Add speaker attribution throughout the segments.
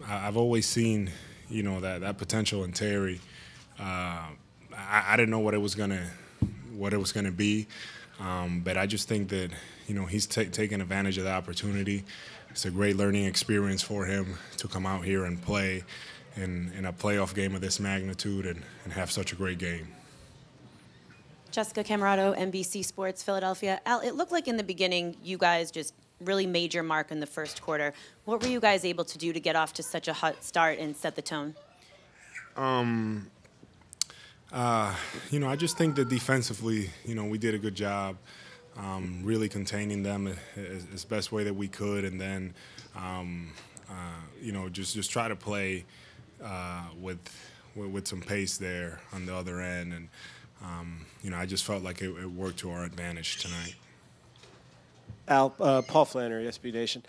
Speaker 1: I've always seen, that potential in Terry. I didn't know what it was gonna be, but I just think that he's taking advantage of the opportunity. It's a great learning experience for him to come out here and play in a playoff game of this magnitude and have such a great game.
Speaker 2: Jessica Camerato, NBC Sports, Philadelphia. Al, it looked like in the beginning you guys just really made your mark in the first quarter. What were you guys able to do to get off to such a hot start and set the tone?
Speaker 1: I just think that defensively, we did a good job really containing them as best way that we could, and then, just try to play with some pace there on the other end, and I just felt like it worked to our advantage tonight.
Speaker 3: Al, Paul Flannery, SB Nation.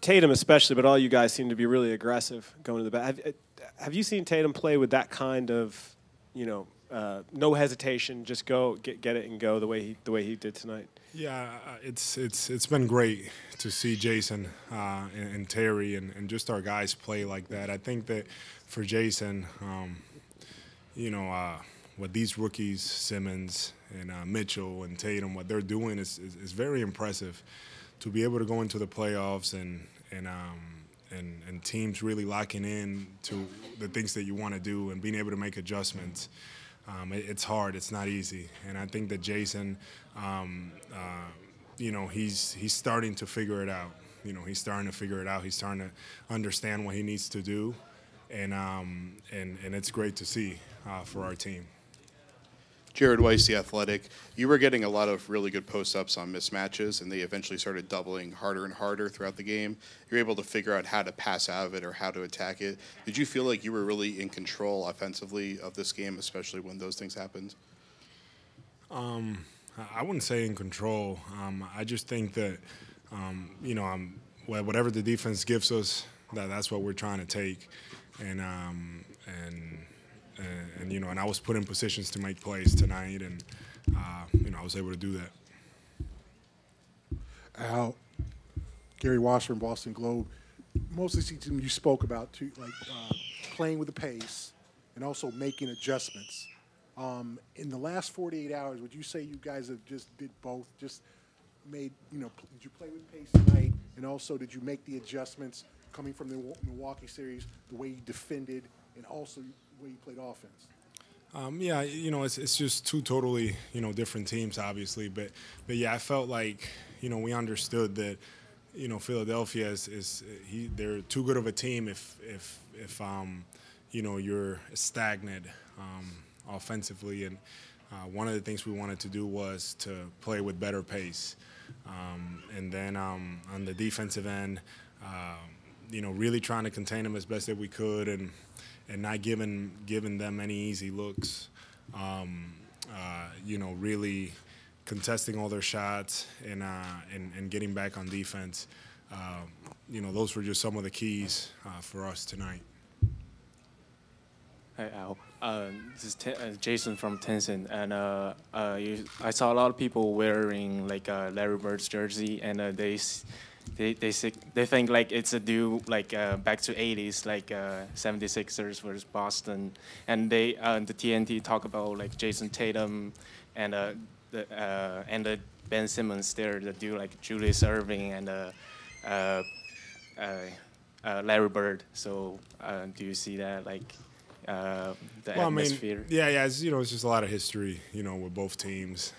Speaker 3: Tatum especially, but all you guys seem to be really aggressive going to the bat. Have you seen Tatum play with that kind of, no hesitation, just go get it and go the way he did tonight?
Speaker 1: Yeah, it's been great to see Jason and Terry and just our guys play like that. I think that for Jason, what these rookies, Simmons and Mitchell and Tatum, what they're doing is very impressive. To be able to go into the playoffs and teams really locking in to the things that you want to do and being able to make adjustments. It's hard. It's not easy. And I think that Jason, he's starting to figure it out. He's starting to figure it out. He's starting to understand what he needs to do, and it's great to see for our team.
Speaker 4: Jared Weiss, The Athletic. You were getting a lot of really good post-ups on mismatches, and they eventually started doubling harder and harder throughout the game. You were able to figure out how to pass out of it or how to attack it. Did you feel like you were really in control offensively of this game, especially when those things happened?
Speaker 1: I wouldn't say in control. I just think that, whatever the defense gives us, that's what we're trying to take, and I was put in positions to make plays tonight, and I was able to do that.
Speaker 5: Al, Gary Washburn, Boston Globe. Most of the season you spoke about playing with the pace and also making adjustments. In the last 48 hours, would you say you guys have just did both? Just made, did you play with pace tonight, and also did you make the adjustments coming from the Milwaukee series, the way you defended, and also the way you played offense?
Speaker 1: It's just two totally, different teams, obviously. But yeah, I felt like, we understood that, Philadelphia they're too good of a team if you're stagnant offensively. And one of the things we wanted to do was to play with better pace. And then on the defensive end, really trying to contain them as best that we could, and not giving them any easy looks. Really contesting all their shots and getting back on defense. Those were just some of the keys for us tonight.
Speaker 6: Hi, Al. This is Jason from Tencent, and I saw a lot of people wearing like Larry Bird's jersey, and they think like it's a due back to 80s, like 76ers versus Boston, and the TNT talk about like Jason Tatum and the Ben Simmons there, the dude like Julius Erving and Larry Bird. So do you see that the atmosphere?
Speaker 1: It's just a lot of history, with both teams.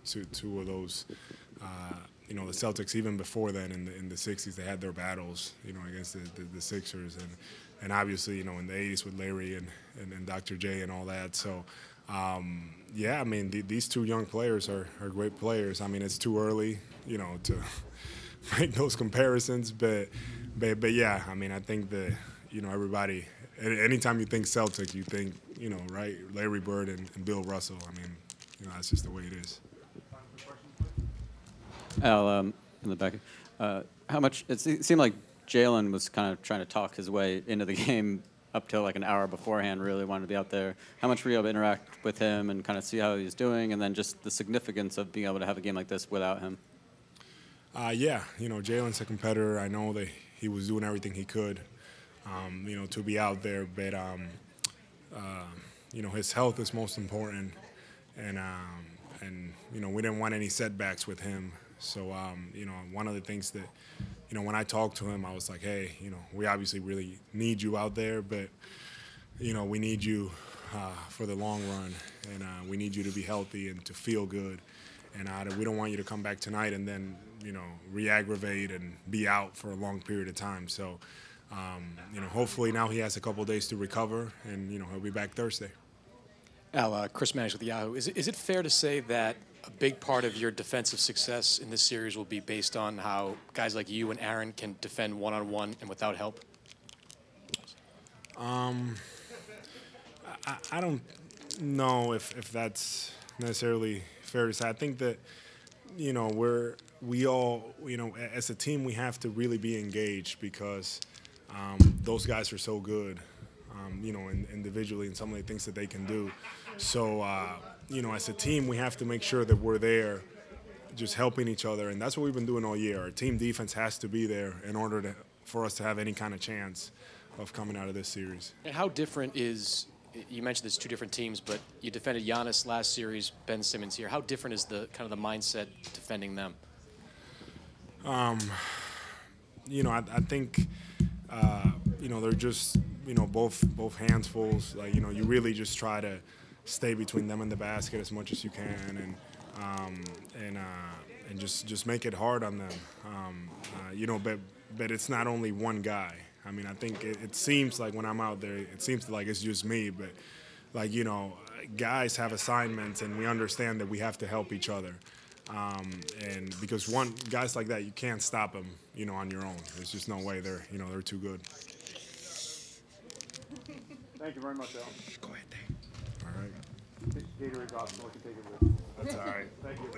Speaker 1: Two of those. The Celtics, even before then, in the 60s, they had their battles, against the Sixers, and obviously, in the 80s with Larry and Dr. J and all that. So, these two young players are great players. It's too early, to make those comparisons, but yeah, I think that, everybody, anytime you think Celtic, you think, right, Larry Bird and Bill Russell. That's just the way it is.
Speaker 7: Al, in the back, how much it seemed like Jalen was kind of trying to talk his way into the game up till like an hour beforehand, really wanted to be out there. How much were you able to interact with him and kind of see how he's doing, and then just the significance of being able to have a game like this without him?
Speaker 1: Jalen's a competitor. I know that he was doing everything he could, to be out there. But his health is most important, and we didn't want any setbacks with him. So one of the things that when I talked to him, I was like, hey, we obviously really need you out there, but we need you for the long run, and we need you to be healthy and to feel good. And we don't want you to come back tonight and then, re-aggravate and be out for a long period of time. So, hopefully now he has a couple days to recover, and, he'll be back Thursday.
Speaker 8: Al, Chris Mannix with Yahoo. Is it fair to say that a big part of your defensive success in this series will be based on how guys like you and Aaron can defend one-on-one and without help?
Speaker 1: I don't know if that's necessarily fair to say. I think that, we all, as a team, we have to really be engaged because those guys are so good, individually and some of the things that they can do. So, as a team, we have to make sure that we're there just helping each other, and that's what we've been doing all year. Our team defense has to be there in order for us to have any kind of chance of coming out of this series.
Speaker 8: And how different is, you mentioned there's two different teams, but you defended Giannis last series, Ben Simmons here. How different is the kind of the mindset defending them?
Speaker 1: I think, they're just, both handsfuls. Like, you really just try to stay between them and the basket as much as you can, and just make it hard on them. But it's not only one guy. I mean, I think it seems like when I'm out there, it seems like it's just me. But, guys have assignments, and we understand that we have to help each other. And because guys like that, you can't stop them, on your own. There's just no way. They're too good.
Speaker 9: Thank you very much, Al.
Speaker 1: Go ahead, Dave. All right.
Speaker 9: Gatorade optional, I can take it with.
Speaker 1: That's all right.
Speaker 9: Thank you.